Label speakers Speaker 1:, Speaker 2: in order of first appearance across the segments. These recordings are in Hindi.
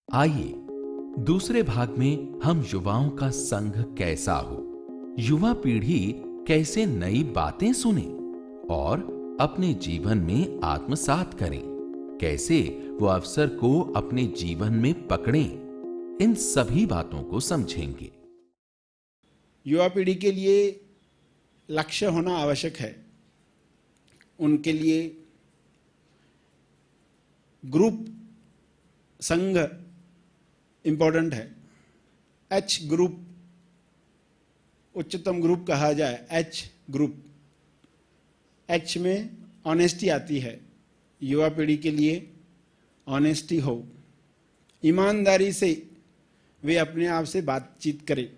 Speaker 1: आइए दूसरे भाग में हम युवाओं का संघ कैसा हो, युवा पीढ़ी कैसे नई बातें सुने और अपने जीवन में आत्मसात करें, कैसे वो अवसर को अपने जीवन में पकड़ें, इन सभी बातों को समझेंगे।
Speaker 2: युवा पीढ़ी के लिए लक्ष्य होना आवश्यक है। उनके लिए ग्रुप संघ इंपॉर्टेंट है। एच ग्रुप, उच्चतम ग्रुप कहा जाए, एच ग्रुप। एच में ऑनेस्टी आती है। युवा पीढ़ी के लिए ऑनेस्टी हो, ईमानदारी से वे अपने आप से बातचीत करें।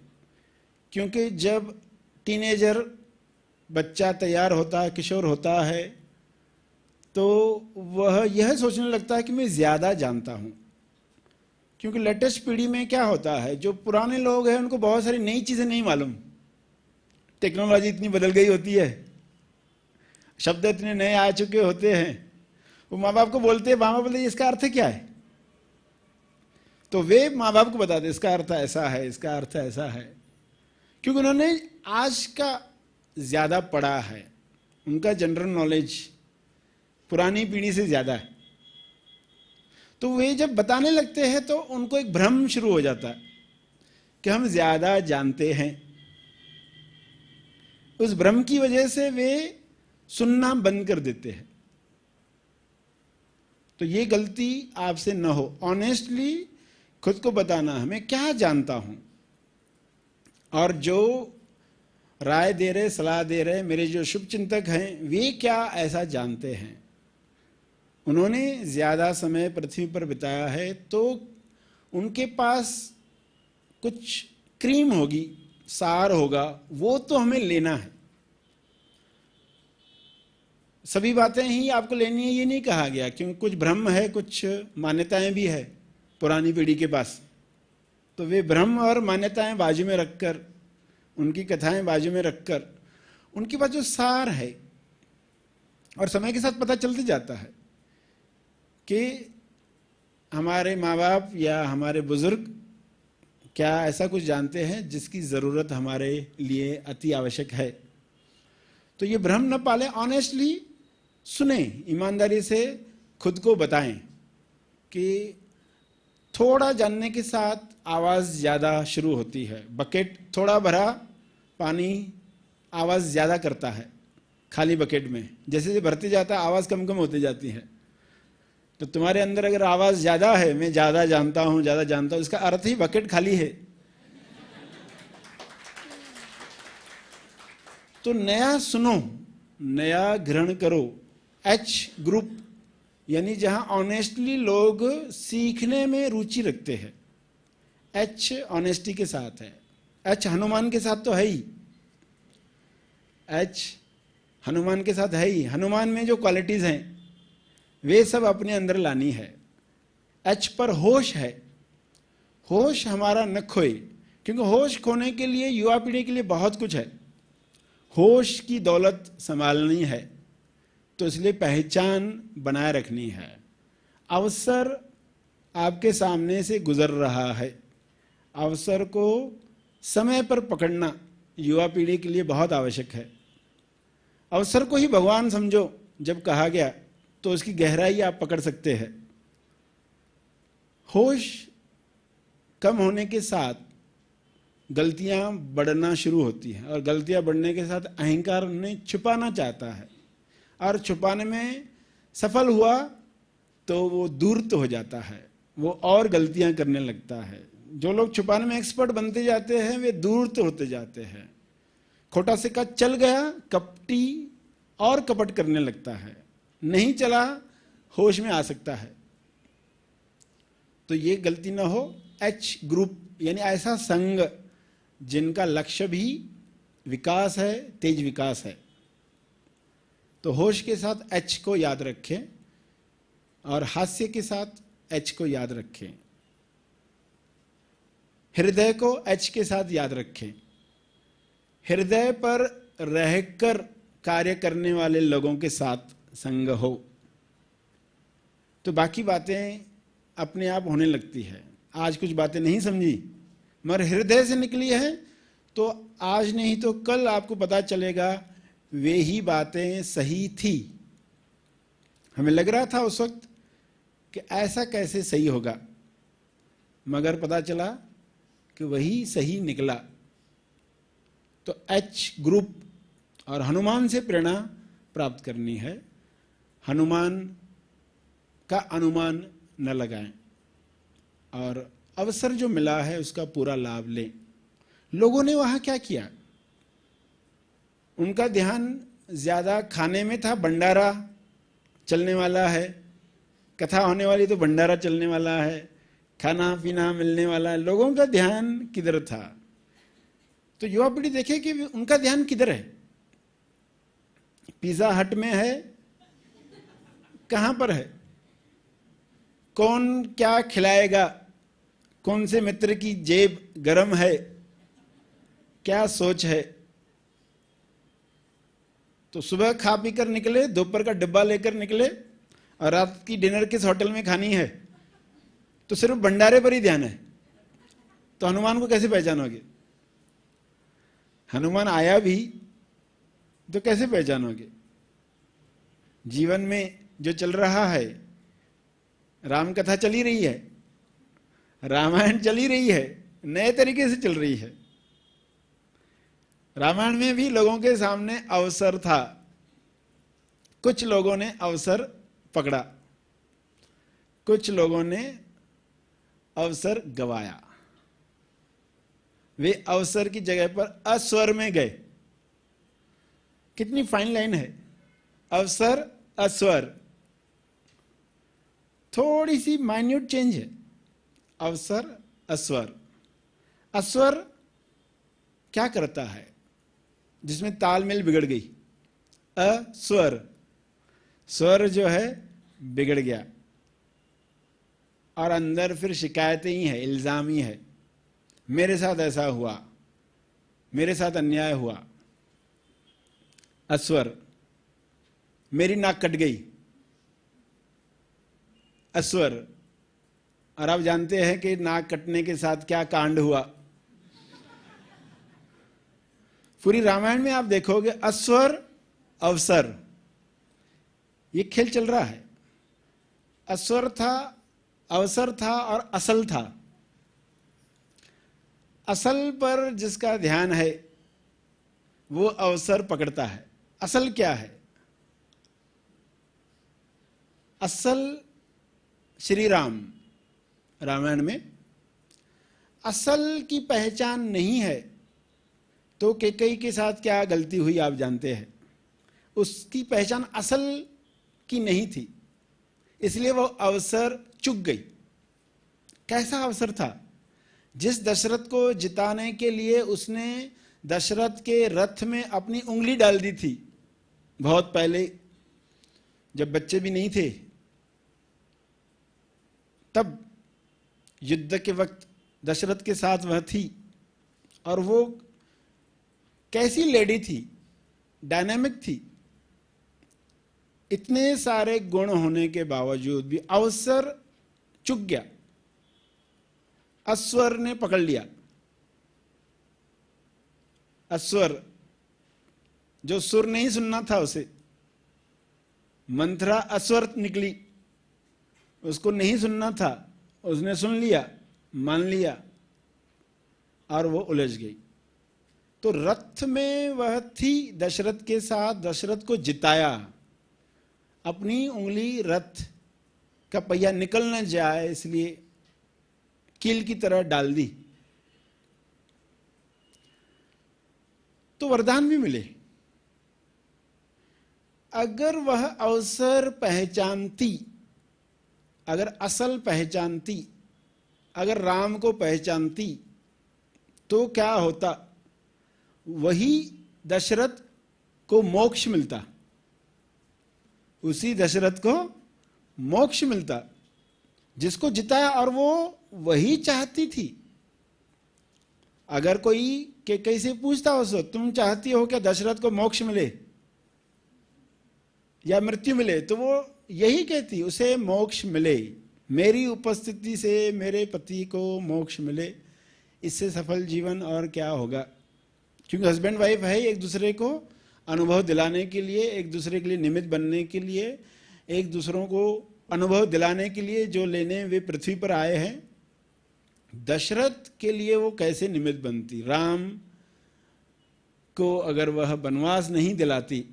Speaker 2: क्योंकि जब टीनेजर बच्चा तैयार होता है, किशोर होता है, तो वह यह सोचने लगता है कि मैं ज़्यादा जानता हूँ। क्योंकि लेटेस्ट पीढ़ी में क्या होता है, जो पुराने लोग हैं उनको बहुत सारी नई चीज़ें नहीं मालूम। टेक्नोलॉजी इतनी बदल गई होती है, शब्द इतने नए आ चुके होते हैं। वो माँ बाप को बोलते हैं, माँ बाप बोलते हैं इसका अर्थ क्या है, तो वे माँ बाप को बताते इसका अर्थ ऐसा है, इसका अर्थ ऐसा है। क्योंकि उन्होंने आज का ज़्यादा पढ़ा है, उनका जनरल नॉलेज पुरानी पीढ़ी से ज़्यादा है। तो वे जब बताने लगते हैं तो उनको एक भ्रम शुरू हो जाता है कि हम ज़्यादा जानते हैं। उस भ्रम की वजह से वे सुनना बंद कर देते हैं। तो ये गलती आपसे न हो। ऑनेस्टली खुद को बताना, मैं क्या जानता हूं, और जो राय दे रहे, सलाह दे रहे मेरे जो शुभ चिंतक हैं, वे क्या ऐसा जानते हैं। उन्होंने ज़्यादा समय पृथ्वी पर बिताया है, तो उनके पास कुछ क्रीम होगी, सार होगा, वो तो हमें लेना है। सभी बातें ही आपको लेनी है ये नहीं कहा गया, क्योंकि कुछ भ्रम है, कुछ मान्यताएं भी है पुरानी पीढ़ी के पास। तो वे भ्रम और मान्यताएं बाजू में रखकर, उनकी कथाएं बाजू में रखकर, उनके पास जो सार है, और समय के साथ पता चलते जाता है कि हमारे माँ बाप या हमारे बुजुर्ग क्या ऐसा कुछ जानते हैं जिसकी ज़रूरत हमारे लिए अति आवश्यक है। तो ये भ्रम न पालें, ऑनेस्टली सुने, ईमानदारी से खुद को बताएं कि थोड़ा जानने के साथ आवाज़ ज़्यादा शुरू होती है। बकेट थोड़ा भरा पानी आवाज़ ज़्यादा करता है खाली बकेट में, जैसे जैसे भरते जाता है आवाज़ कम कम होती जाती है। तो तुम्हारे अंदर अगर आवाज़ ज़्यादा है, मैं ज़्यादा जानता हूँ, ज़्यादा जानता हूँ, इसका अर्थ ही बकेट खाली है। तो नया सुनो, नया ग्रहण करो। एच ग्रुप यानी जहां ऑनेस्टली लोग सीखने में रुचि रखते हैं। एच ऑनेस्टी के साथ है। एच हनुमान के साथ तो है ही, एच हनुमान के साथ है ही। हनुमान में जो क्वालिटीज हैं वे सब अपने अंदर लानी है। एच पर होश है। होश हमारा न खोए, क्योंकि होश खोने के लिए युवा पीढ़ी के लिए बहुत कुछ है। होश की दौलत संभालनी है, तो इसलिए पहचान बनाए रखनी है। अवसर आपके सामने से गुजर रहा है, अवसर को समय पर पकड़ना युवा पीढ़ी के लिए बहुत आवश्यक है। अवसर को ही भगवान समझो जब कहा गया, तो उसकी गहराई आप पकड़ सकते हैं। होश कम होने के साथ गलतियां बढ़ना शुरू होती हैं, और गलतियां बढ़ने के साथ अहंकार उन्हें छुपाना चाहता है, और छुपाने में सफल हुआ तो वो दूरत्व हो जाता है, वो और गलतियां करने लगता है। जो लोग छुपाने में एक्सपर्ट बनते जाते हैं वे दूरत्व होते जाते हैं। खोटा सिक्का चल गया, कपटी और कपट करने लगता है। नहीं चला, होश में आ सकता है। तो ये गलती ना हो। एच ग्रुप यानी ऐसा संघ जिनका लक्ष्य भी विकास है, तेज विकास है। तो होश के साथ एच को याद रखें, और हास्य के साथ एच को याद रखें। हृदय को एच के साथ याद रखें। हृदय पर रहकर कार्य करने वाले लोगों के साथ संग हो, तो बाकी बातें अपने आप होने लगती है। आज कुछ बातें नहीं समझी मगर हृदय से निकली है, तो आज नहीं तो कल आपको पता चलेगा वे ही बातें सही थी। हमें लग रहा था उस वक्त कि ऐसा कैसे सही होगा, मगर पता चला कि वही सही निकला। तो एच ग्रुप और हनुमान से प्रेरणा प्राप्त करनी है। हनुमान का अनुमान न लगाएं और अवसर जो मिला है उसका पूरा लाभ लें। लोगों ने वहां क्या किया, उनका ध्यान ज्यादा खाने में था। भंडारा चलने वाला है, कथा होने वाली तो भंडारा चलने वाला है, खाना पीना मिलने वाला है, लोगों का ध्यान किधर था। तो युवा पीढ़ी देखे कि उनका ध्यान किधर है। पिज्जा हट में है, कहां पर है, कौन क्या खिलाएगा, कौन से मित्र की जेब गरम है, क्या सोच है। तो सुबह खा पी कर निकले, दोपहर का डिब्बा लेकर निकले और रात की डिनर किस होटल में खानी है, तो सिर्फ भंडारे पर ही ध्यान है। तो हनुमान को कैसे पहचानोगे? हनुमान आया भी तो कैसे पहचानोगे? जीवन में जो चल रहा है, राम कथा चली रही है, रामायण चली रही है, नए तरीके से चल रही है। रामायण में भी लोगों के सामने अवसर था, कुछ लोगों ने अवसर पकड़ा, कुछ लोगों ने अवसर गवाया। वे अवसर की जगह पर अस्वर में गए। कितनी फाइन लाइन है, अवसर अस्वर, थोड़ी सी माइन्यूट चेंज है। अवसर अस्वर, अस्वर क्या करता है जिसमें तालमेल बिगड़ गई? अस्वर, स्वर जो है बिगड़ गया और अंदर फिर शिकायतें ही है, इल्जाम ही है, मेरे साथ ऐसा हुआ, मेरे साथ अन्याय हुआ। अस्वर, मेरी नाक कट गई, अस्वर। और आप जानते हैं कि नाक कटने के साथ क्या कांड हुआ। पूरी रामायण में आप देखोगे अस्वर अवसर, ये खेल चल रहा है। अस्वर था, अवसर था और असल था। असल पर जिसका ध्यान है वो अवसर पकड़ता है। असल क्या है? असल श्री राम। रामायण में असल की पहचान नहीं है तो कैकेयी के साथ क्या गलती हुई आप जानते हैं। उसकी पहचान असल की नहीं थी, इसलिए वो अवसर चूक गई। कैसा अवसर था? जिस दशरथ को जिताने के लिए उसने दशरथ के रथ में अपनी उंगली डाल दी थी, बहुत पहले जब बच्चे भी नहीं थे, तब युद्ध के वक्त दशरथ के साथ वह थी। और वो कैसी लेडी थी, डायनामिक थी। इतने सारे गुण होने के बावजूद भी अवसर चूक गया, अस्वर ने पकड़ लिया। अस्वर जो सुर नहीं सुनना था उसे, मंथरा अस्वर निकली, उसको नहीं सुनना था, उसने सुन लिया, मान लिया और वो उलझ गई। तो रथ में वह थी दशरथ के साथ, दशरथ को जिताया। अपनी उंगली रथ का पहिया निकल न जाए इसलिए कील की तरह डाल दी। तो वरदान भी मिले। अगर वह अवसर पहचानती, अगर असल पहचानती, अगर राम को पहचानती तो क्या होता? वही दशरथ को मोक्ष मिलता, उसी दशरथ को मोक्ष मिलता जिसको जिताया। और वो वही चाहती थी। अगर कोई कैकेयी से पूछता हो, तुम चाहती हो क्या दशरथ को मोक्ष मिले या मृत्यु मिले, तो वो यही कहती, उसे मोक्ष मिले, मेरी उपस्थिति से मेरे पति को मोक्ष मिले, इससे सफल जीवन और क्या होगा। क्योंकि हस्बैंड वाइफ है एक दूसरे को अनुभव दिलाने के लिए, एक दूसरे के लिए निमित्त बनने के लिए, एक दूसरों को अनुभव दिलाने के लिए जो लेने वे पृथ्वी पर आए हैं। दशरथ के लिए वो कैसे निमित्त बनती? राम को अगर वह वनवास नहीं दिलाती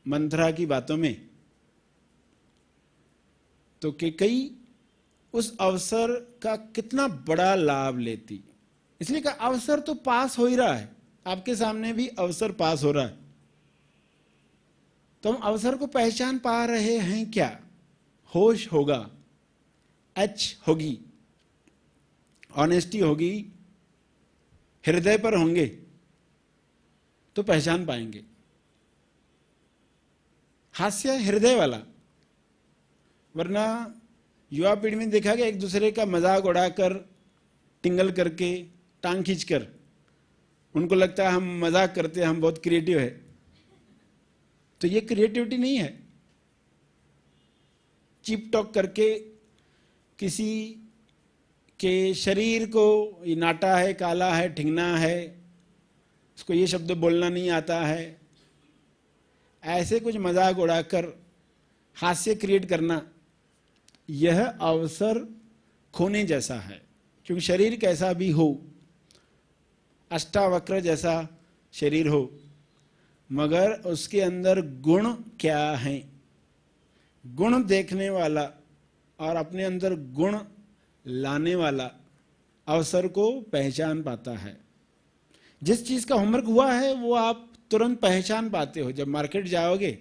Speaker 2: मंथरा की बातों में, तो कैकेयी उस अवसर का कितना बड़ा लाभ लेती। इसलिए का अवसर तो पास हो ही रहा है, आपके सामने भी अवसर पास हो रहा है, तो हम अवसर को पहचान पा रहे हैं क्या? होश होगा, एच होगी, ऑनेस्टी होगी, हृदय पर होंगे तो पहचान पाएंगे। हास्य हृदय वाला, वरना युवा पीढ़ी में देखा गया एक दूसरे का मजाक उड़ाकर, टिंगल करके, टांग खींचकर, उनको लगता है हम मजाक करते हैं, हम बहुत क्रिएटिव है। तो ये क्रिएटिविटी नहीं है। चीप टॉक करके किसी के शरीर को, ये नाटा है, काला है, ठिंगना है, उसको ये शब्द बोलना नहीं आता है, ऐसे कुछ मजाक उड़ाकर हास्य क्रिएट करना, यह अवसर खोने जैसा है। क्योंकि शरीर कैसा भी हो, अष्टावक्र जैसा शरीर हो, मगर उसके अंदर गुण क्या हैं, गुण देखने वाला और अपने अंदर गुण लाने वाला अवसर को पहचान पाता है। जिस चीज का होमवर्क हुआ है वो आप तुरंत पहचान पाते हो। जब मार्केट जाओगे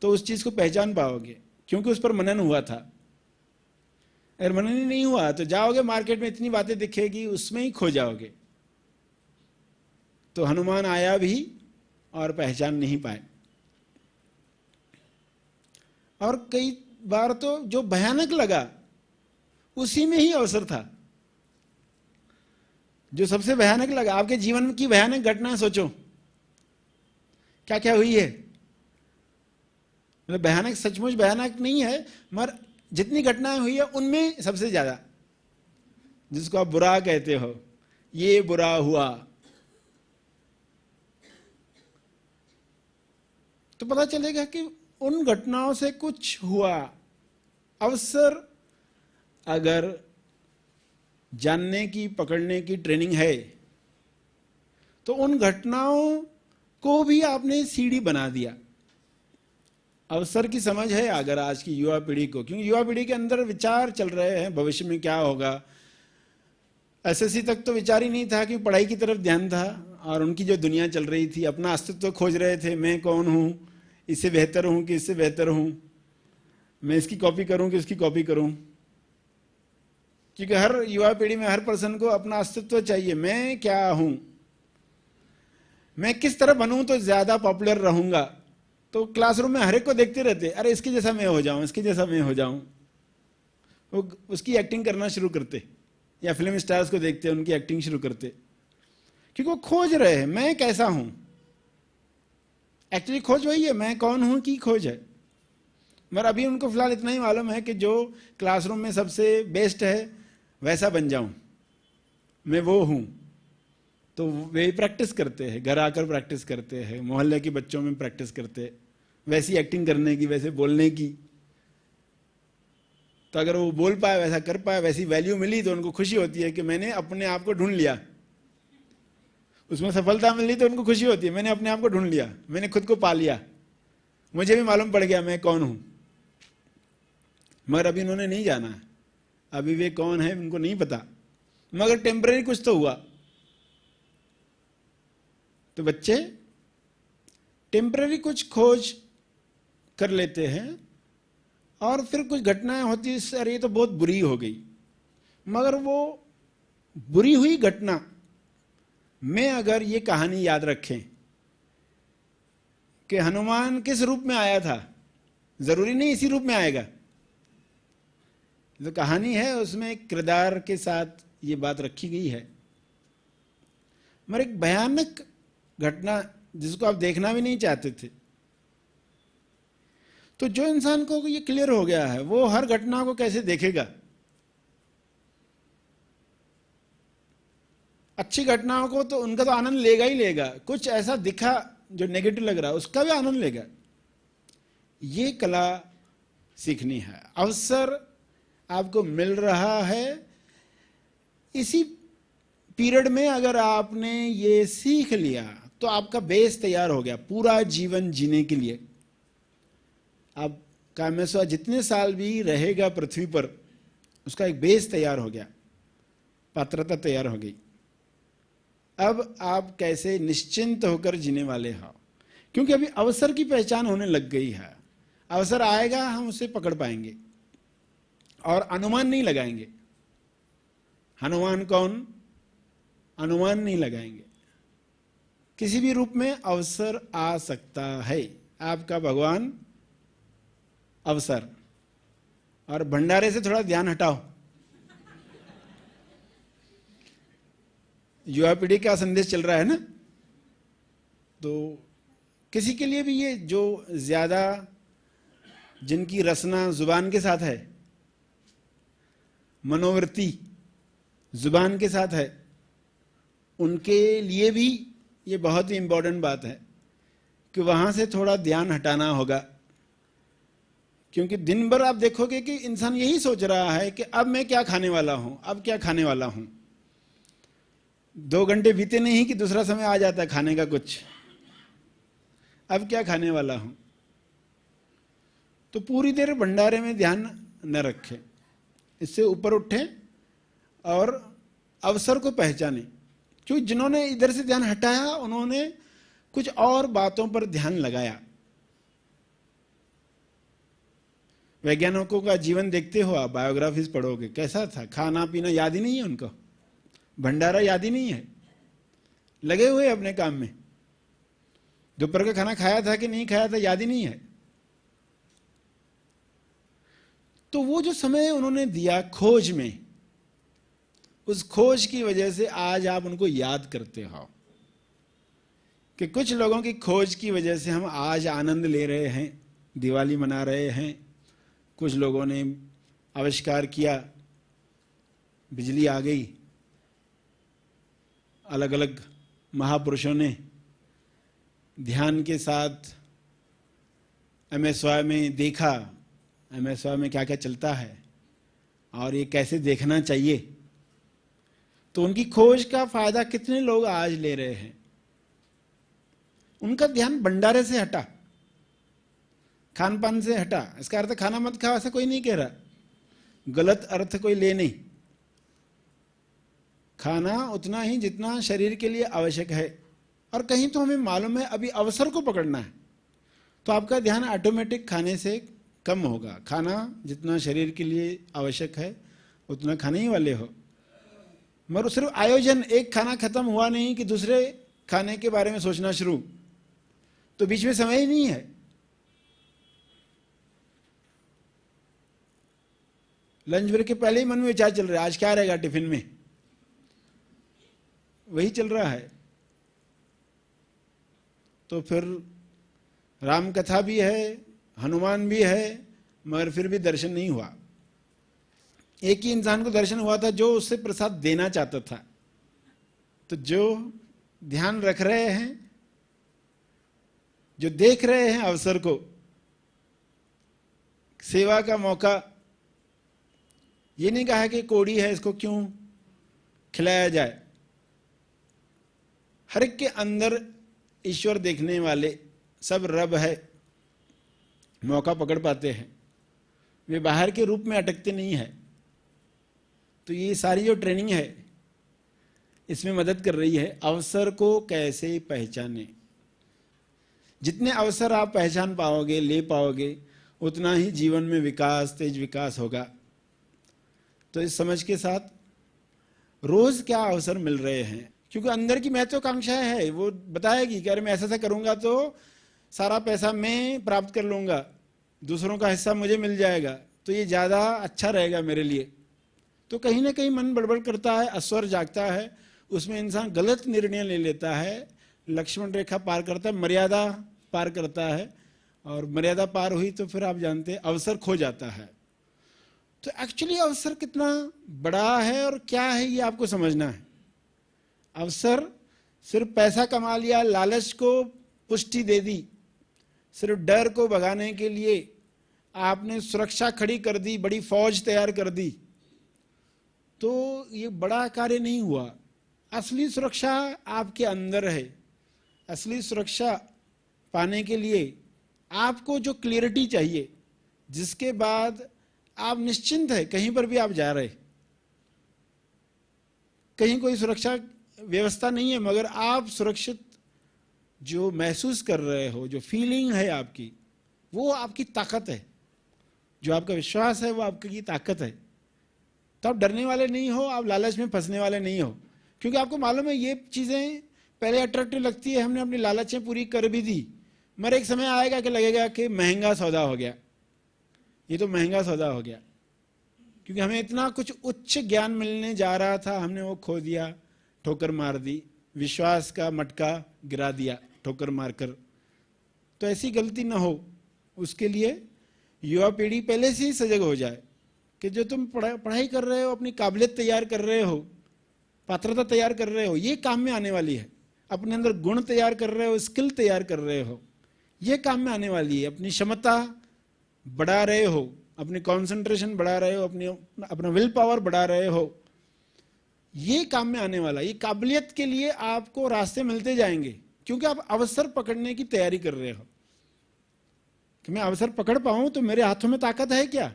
Speaker 2: तो उस चीज को पहचान पाओगे, क्योंकि उस पर मनन हुआ था। अगर मनन ही नहीं हुआ तो जाओगे मार्केट में, इतनी बातें दिखेगी, उसमें ही खो जाओगे। तो हनुमान आया भी और पहचान नहीं पाए। और कई बार तो जो भयानक लगा उसी में ही अवसर था। जो सबसे भयानक लगा, आपके जीवन की भयानक घटना सोचो क्या क्या हुई है। मतलब भयानक सचमुच भयानक नहीं है, मगर जितनी घटनाएं हुई है उनमें सबसे ज्यादा, जिसको आप बुरा कहते हो, ये बुरा हुआ, तो पता चलेगा कि उन घटनाओं से कुछ हुआ। अवसर अगर जानने की, पकड़ने की ट्रेनिंग है, तो उन घटनाओं को भी आपने सीढ़ी बना दिया। अवसर की समझ है अगर आज की युवा पीढ़ी को, क्योंकि युवा पीढ़ी के अंदर विचार चल रहे हैं भविष्य में क्या होगा। एसएससी तक तो विचार ही नहीं था, कि पढ़ाई की तरफ ध्यान था, और उनकी जो दुनिया चल रही थी, अपना अस्तित्व खोज रहे थे। मैं कौन हूं, इससे बेहतर हूं कि इससे बेहतर हूं, मैं इसकी कॉपी करूं कि उसकी कॉपी करूं। क्योंकि हर युवा पीढ़ी में हर पर्सन को अपना अस्तित्व चाहिए। मैं क्या हूं, मैं किस तरह बनूं तो ज्यादा पॉपुलर रहूंगा। तो क्लासरूम में हर एक को देखते रहते, अरे इसके जैसा मैं हो जाऊं, इसके जैसा मैं हो जाऊं। वो उसकी एक्टिंग करना शुरू करते, या फिल्म स्टार्स को देखते उनकी एक्टिंग शुरू करते, क्योंकि वो खोज रहे हैं मैं कैसा हूं। एक्चुअली खोज वही है, मैं कौन हूं की खोज है। मगर अभी उनको फिलहाल इतना ही मालूम है कि जो क्लासरूम में सबसे बेस्ट है वैसा बन जाऊं, मैं वो हूं। तो वे प्रैक्टिस करते हैं, घर आकर प्रैक्टिस करते हैं, मोहल्ले के बच्चों में प्रैक्टिस करते हैं वैसी एक्टिंग करने की, वैसे बोलने की। तो अगर वो बोल पाए, वैसा कर पाए, वैसी वैल्यू मिली, तो उनको खुशी होती है कि मैंने अपने आप को ढूंढ लिया। उसमें सफलता मिली तो उनको खुशी होती है, मैंने अपने आप को ढूंढ लिया, मैंने खुद को पा लिया, मुझे भी मालूम पड़ गया मैं कौन हूं। मगर अभी उन्होंने नहीं जाना, अभी वे कौन है उनको नहीं पता, मगर टेम्परेरी कुछ तो हुआ। तो बच्चे टेम्परेरी कुछ खोज कर लेते हैं, और फिर कुछ घटनाएं होती है, अरे ये तो बहुत बुरी हो गई। मगर वो बुरी हुई घटना में अगर ये कहानी याद रखें कि हनुमान किस रूप में आया था, जरूरी नहीं इसी रूप में आएगा। जो कहानी है उसमें एक किरदार के साथ ये बात रखी गई है। मगर एक भयानक घटना जिसको आप देखना भी नहीं चाहते थे, तो जो इंसान को ये क्लियर हो गया है वो हर घटना को कैसे देखेगा। अच्छी घटनाओं को तो उनका तो आनंद लेगा ही लेगा, कुछ ऐसा दिखा जो नेगेटिव लग रहा है उसका भी आनंद लेगा। ये कला सीखनी है। अवसर आपको मिल रहा है, इसी पीरियड में अगर आपने ये सीख लिया तो आपका बेस तैयार हो गया पूरा जीवन जीने के लिए। आप कामेश्वर जितने साल भी रहेगा पृथ्वी पर उसका एक बेस तैयार हो गया, पात्रता तैयार हो गई। अब आप कैसे निश्चिंत होकर जीने वाले हो, क्योंकि अभी अवसर की पहचान होने लग गई है। अवसर आएगा हम उसे पकड़ पाएंगे और अनुमान नहीं लगाएंगे। हनुमान कौन? अनुमान नहीं लगाएंगे। किसी भी रूप में अवसर आ सकता है। आपका भगवान अवसर। और भंडारे से थोड़ा ध्यान हटाओ। युवा पीढ़ी का संदेश चल रहा है ना, तो किसी के लिए भी ये जो ज्यादा जिनकी रचना जुबान के साथ है, मनोवृत्ति जुबान के साथ है, उनके लिए भी ये बहुत ही इंपॉर्टेंट बात है कि वहां से थोड़ा ध्यान हटाना होगा। क्योंकि दिन भर आप देखोगे कि इंसान यही सोच रहा है कि अब मैं क्या खाने वाला हूं, अब क्या खाने वाला हूं। 2 घंटे बीते नहीं कि दूसरा समय आ जाता है खाने का कुछ, अब क्या खाने वाला हूं। तो पूरी देर भंडारे में ध्यान न रखें, इससे ऊपर उठें और अवसर को पहचानें। क्योंकि जिन्होंने इधर से ध्यान हटाया उन्होंने कुछ और बातों पर ध्यान लगाया। वैज्ञानिकों का जीवन देखते हो आप, बायोग्राफीज पढ़ोगे, कैसा था, खाना पीना याद ही नहीं है उनको, भंडारा याद ही नहीं है, लगे हुए अपने काम में। दोपहर का खाना खाया था कि नहीं खाया था याद ही नहीं है। तो वो जो समय उन्होंने दिया खोज में, उस खोज की वजह से आज आप उनको याद करते हो। कि कुछ लोगों की खोज की वजह से हम आज आनंद ले रहे हैं, दिवाली मना रहे हैं। कुछ लोगों ने आविष्कार किया, बिजली आ गई, अलग अलग महापुरुषों ने ध्यान के साथ MSY में देखा, MSY में क्या क्या चलता है और ये कैसे देखना चाहिए। तो उनकी खोज का फायदा कितने लोग आज ले रहे हैं। उनका ध्यान भंडारे से हटा, खान पान से हटा। इसका अर्थ खाना मत खाओ ऐसा कोई नहीं कह रहा, गलत अर्थ कोई ले नहीं। खाना उतना ही जितना शरीर के लिए आवश्यक है। और कहीं तो हमें मालूम है अभी अवसर को पकड़ना है, तो आपका ध्यान ऑटोमेटिक खाने से कम होगा। खाना जितना शरीर के लिए आवश्यक है उतना खाने ही वाले हो। मगर सिर्फ आयोजन, एक खाना खत्म हुआ नहीं कि दूसरे खाने के बारे में सोचना शुरू, तो बीच में समय ही नहीं है। लंच ब्रेक के पहले ही मन में विचार चल रहा है आज क्या रहेगा टिफिन में, वही चल रहा है। तो फिर राम कथा भी है, हनुमान भी है, मगर फिर भी दर्शन नहीं हुआ। एक ही इंसान को दर्शन हुआ था जो उससे प्रसाद देना चाहता था। तो जो ध्यान रख रहे हैं, जो देख रहे हैं अवसर को, सेवा का मौका, ये नहीं कहा कि कोड़ी है इसको क्यों खिलाया जाए। हर एक के अंदर ईश्वर देखने वाले सब रब है, मौका पकड़ पाते हैं, वे बाहर के रूप में अटकते नहीं है। तो ये सारी जो ट्रेनिंग है इसमें मदद कर रही है। अवसर को कैसे पहचाने, जितने अवसर आप पहचान पाओगे, ले पाओगे, उतना ही जीवन में विकास, तेज विकास होगा। तो इस समझ के साथ रोज क्या अवसर मिल रहे हैं, क्योंकि अंदर की महत्वाकांक्षा है, वो बताएगी कि अरे मैं ऐसा ऐसा करूंगा तो सारा पैसा मैं प्राप्त कर लूंगा, दूसरों का हिस्सा मुझे मिल जाएगा, तो ये ज्यादा अच्छा रहेगा मेरे लिए। तो कहीं ना कहीं मन बड़बड़ करता है, अस्वर जागता है, उसमें इंसान गलत निर्णय ले लेता है, लक्ष्मण रेखा पार करता है, मर्यादा पार करता है और मर्यादा पार हुई तो फिर आप जानते हैं अवसर खो जाता है। तो एक्चुअली अवसर कितना बड़ा है और क्या है ये आपको समझना है। अवसर सिर्फ पैसा कमा लिया, लालच को पुष्टि दे दी, सिर्फ डर को भगाने के लिए आपने सुरक्षा खड़ी कर दी, बड़ी फौज तैयार कर दी, तो ये बड़ा कार्य नहीं हुआ। असली सुरक्षा आपके अंदर है। असली सुरक्षा पाने के लिए आपको जो क्लियरिटी चाहिए, जिसके बाद आप निश्चिंत है कहीं पर भी आप जा रहे, कहीं कोई सुरक्षा व्यवस्था नहीं है, मगर आप सुरक्षित जो महसूस कर रहे हो, जो फीलिंग है आपकी, वो आपकी ताकत है। जो आपका विश्वास है वो आपकी ताकत है। तो आप डरने वाले नहीं हो, आप लालच में फंसने वाले नहीं हो, क्योंकि आपको मालूम है ये चीज़ें पहले अट्रैक्टिव लगती है, हमने अपनी लालचें पूरी कर भी दी, मगर एक समय आएगा कि लगेगा कि महंगा सौदा हो गया, ये तो महंगा सौदा हो गया, क्योंकि हमें इतना कुछ उच्च ज्ञान मिलने जा रहा था, हमने वो खो दिया, ठोकर मार दी, विश्वास का मटका गिरा दिया ठोकर मारकर। तो ऐसी गलती ना हो, उसके लिए युवा पीढ़ी पहले से ही सजग हो जाए कि जो तुम पढ़ाई कर रहे हो, अपनी काबिलियत तैयार कर रहे हो, पात्रता तैयार कर रहे हो, ये काम में आने वाली है। अपने अंदर गुण तैयार कर रहे हो, स्किल तैयार कर रहे हो, ये काम में आने वाली है। अपनी क्षमता बढ़ा रहे हो, अपनी कंसंट्रेशन बढ़ा रहे हो, अपना विल पावर बढ़ा रहे हो, ये काम में आने वाला। ये काबिलियत के लिए आपको रास्ते मिलते जाएंगे, क्योंकि आप अवसर पकड़ने की तैयारी कर रहे हो कि मैं अवसर पकड़ पाऊं तो मेरे हाथों में ताकत है क्या,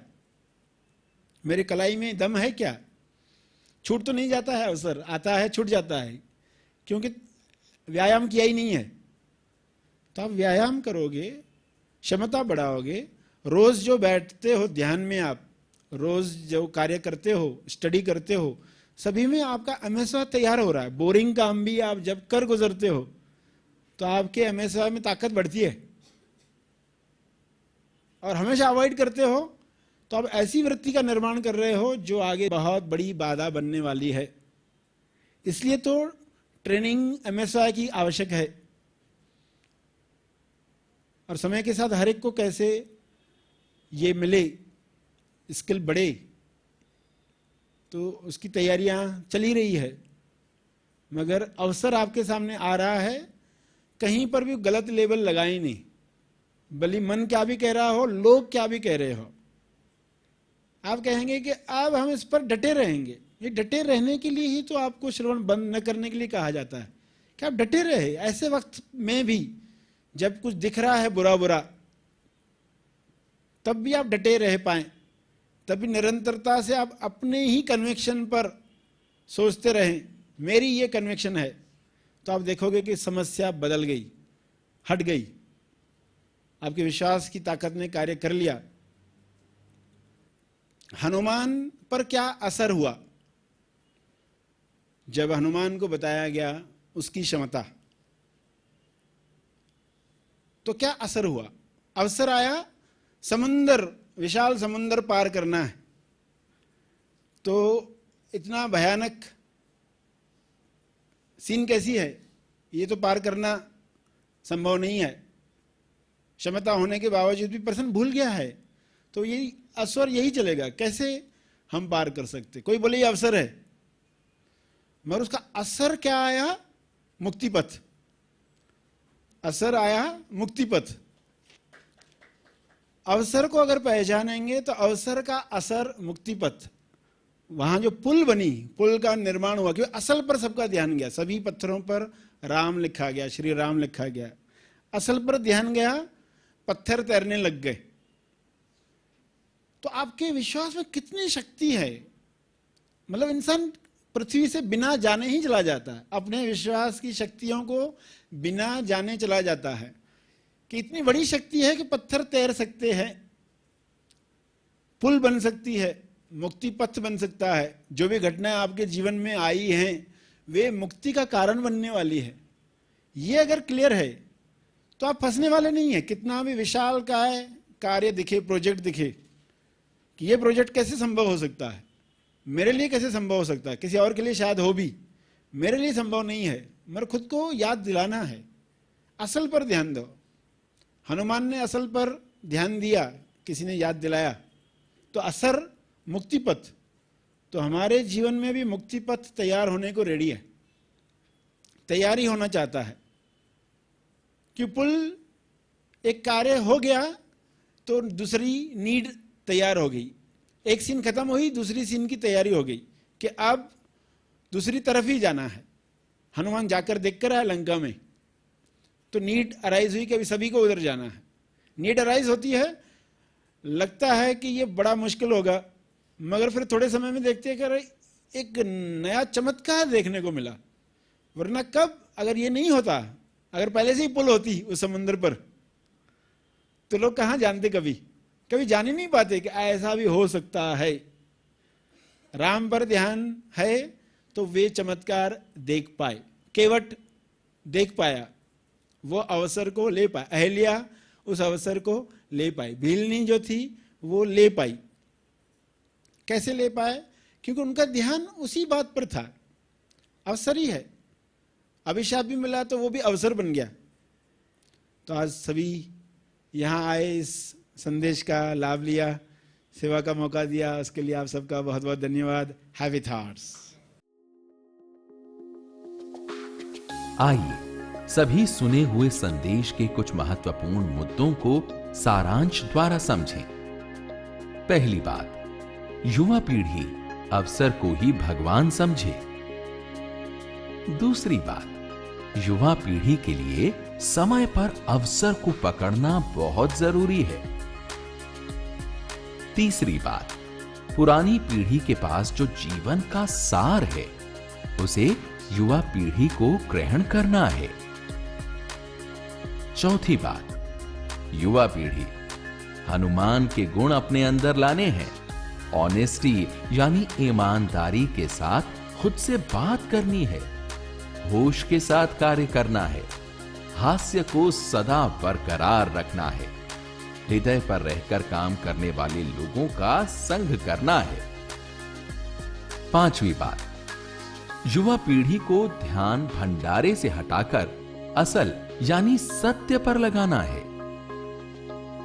Speaker 2: मेरी कलाई में दम है क्या। छूट तो नहीं जाता है अवसर, आता है छूट जाता है, क्योंकि व्यायाम किया ही नहीं है। तो आप व्यायाम करोगे, क्षमता बढ़ाओगे, रोज जो बैठते हो ध्यान में, आप रोज जो कार्य करते हो, स्टडी करते हो, सभी में आपका एमएसवा तैयार हो रहा है। बोरिंग काम भी आप जब कर गुजरते हो तो आपके एमएसवा में ताकत बढ़ती है, और हमेशा अवॉइड करते हो तो आप ऐसी वृत्ति का निर्माण कर रहे हो जो आगे बहुत बड़ी बाधा बनने वाली है। इसलिए तो ट्रेनिंग एमएसवाई की आवश्यक है, और समय के साथ हर एक को कैसे ये मिले, स्किल बढ़े, तो उसकी तैयारियां चली रही है। मगर अवसर आपके सामने आ रहा है, कहीं पर भी गलत लेबल लगाए नहीं, भले मन क्या भी कह रहा हो, लोग क्या भी कह रहे हो, आप कहेंगे कि अब हम इस पर डटे रहेंगे। ये डटे रहने के लिए ही तो आपको श्रवण बंद न करने के लिए कहा जाता है कि आप डटे रहे। ऐसे वक्त में भी जब कुछ दिख रहा है बुरा बुरा, तब भी आप डटे रह पाए, तभी निरंतरता से आप अपने ही कन्विक्शन पर सोचते रहें, मेरी ये कन्विक्शन है, तो आप देखोगे कि समस्या बदल गई, हट गई, आपके विश्वास की ताकत ने कार्य कर लिया। हनुमान पर क्या असर हुआ जब हनुमान को बताया गया उसकी क्षमता, तो क्या असर हुआ? अवसर आया, समुंदर, विशाल समुंदर पार करना है, तो इतना भयानक सीन कैसी है, ये तो पार करना संभव नहीं है। क्षमता होने के बावजूद भी पर्सन भूल गया है, तो यही असर यही चलेगा, कैसे हम पार कर सकते। कोई बोले ये अवसर है, मगर उसका असर क्या आया? मुक्ति पथ। असर आया मुक्ति पथ। अवसर को अगर पहचानेंगे तो अवसर का असर मुक्ति पथ। वहां जो पुल बनी, पुल का निर्माण हुआ, क्योंकि असल पर सबका ध्यान गया, सभी पत्थरों पर राम लिखा गया, श्री राम लिखा गया, असल पर ध्यान गया, पत्थर तैरने लग गए। तो आपके विश्वास में कितनी शक्ति है, मतलब इंसान पृथ्वी से बिना जाने ही चला जाता है, अपने विश्वास की शक्तियों को बिना जाने चला जाता है, कि इतनी बड़ी शक्ति है कि पत्थर तैर सकते हैं, पुल बन सकती है, मुक्ति पथ बन सकता है। जो भी घटनाएं आपके जीवन में आई हैं वे मुक्ति का कारण बनने वाली है। ये अगर क्लियर है तो आप फंसने वाले नहीं है। कितना भी विशाल का है कार्य दिखे, प्रोजेक्ट दिखे कि ये प्रोजेक्ट कैसे संभव हो सकता है, मेरे लिए कैसे संभव हो सकता है, किसी और के लिए शायद हो भी, मेरे लिए संभव नहीं है, मगर खुद को याद दिलाना है, असल पर ध्यान दो। हनुमान ने असल पर ध्यान दिया, किसी ने याद दिलाया, तो असर मुक्ति पथ। तो हमारे जीवन में भी मुक्ति पथ तैयार होने को रेडी है, तैयारी होना चाहता है कि पुल एक कार्य हो गया तो दूसरी नीड तैयार हो गई, एक सीन खत्म हुई, दूसरी सीन की तैयारी हो गई कि अब दूसरी तरफ ही जाना है। हनुमान जाकर देखकर आया लंका में, तो नीड अराइज हुई कि अभी सभी को उधर जाना है। नीड अराइज होती है, लगता है कि ये बड़ा मुश्किल होगा, मगर फिर थोड़े समय में देखते हैं कि एक नया चमत्कार देखने को मिला। वरना कब, अगर ये नहीं होता, अगर पहले से ही पुल होती उस समुद्र पर, तो लोग कहां जानते, कभी जान ही नहीं पाते कि ऐसा भी हो सकता है। राम पर ध्यान है तो वे चमत्कार देख पाए, केवट देख पाया, वो अवसर को ले पाए। अहल्या उस अवसर को ले पाई, भीलनी जो थी वो ले पाई। कैसे ले पाए? क्योंकि उनका ध्यान उसी बात पर था, अवसर ही है। अभिशाप भी मिला तो वो भी अवसर बन गया। तो आज सभी यहाँ आए, इस संदेश का लाभ लिया, सेवा का मौका दिया, उसके लिए आप सबका बहुत बहुत धन्यवाद। Heavy thoughts.
Speaker 1: आइए सभी सुने हुए संदेश के कुछ महत्वपूर्ण मुद्दों को सारांश द्वारा समझें। पहली बात, युवा पीढ़ी अवसर को ही भगवान समझे। दूसरी बात, युवा पीढ़ी के लिए समय पर अवसर को पकड़ना बहुत जरूरी है। तीसरी बात, पुरानी पीढ़ी के पास जो जीवन का सार है उसे युवा पीढ़ी को ग्रहण करना है। चौथी बात, युवा पीढ़ी हनुमान के गुण अपने अंदर लाने हैं। ऑनेस्टी यानी ईमानदारी के साथ खुद से बात करनी है, होश के साथ कार्य करना है, हास्य को सदा बरकरार रखना है, हृदय पर रहकर काम करने वाले लोगों का संग करना है। पांचवी बात, युवा पीढ़ी को ध्यान भंडारे से हटाकर असल यानी सत्य पर लगाना है।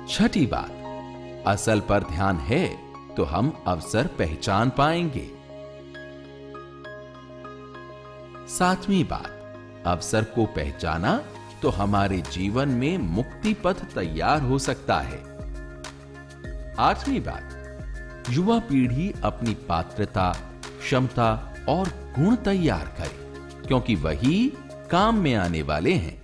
Speaker 1: छठी बात, असल पर ध्यान है तो हम अवसर पहचान पाएंगे। सातवीं बात, अवसर को पहचाना तो हमारे जीवन में मुक्ति पथ तैयार हो सकता है। आठवीं बात, युवा पीढ़ी अपनी पात्रता, क्षमता और गुण तैयार करे, क्योंकि वही काम में आने वाले हैं।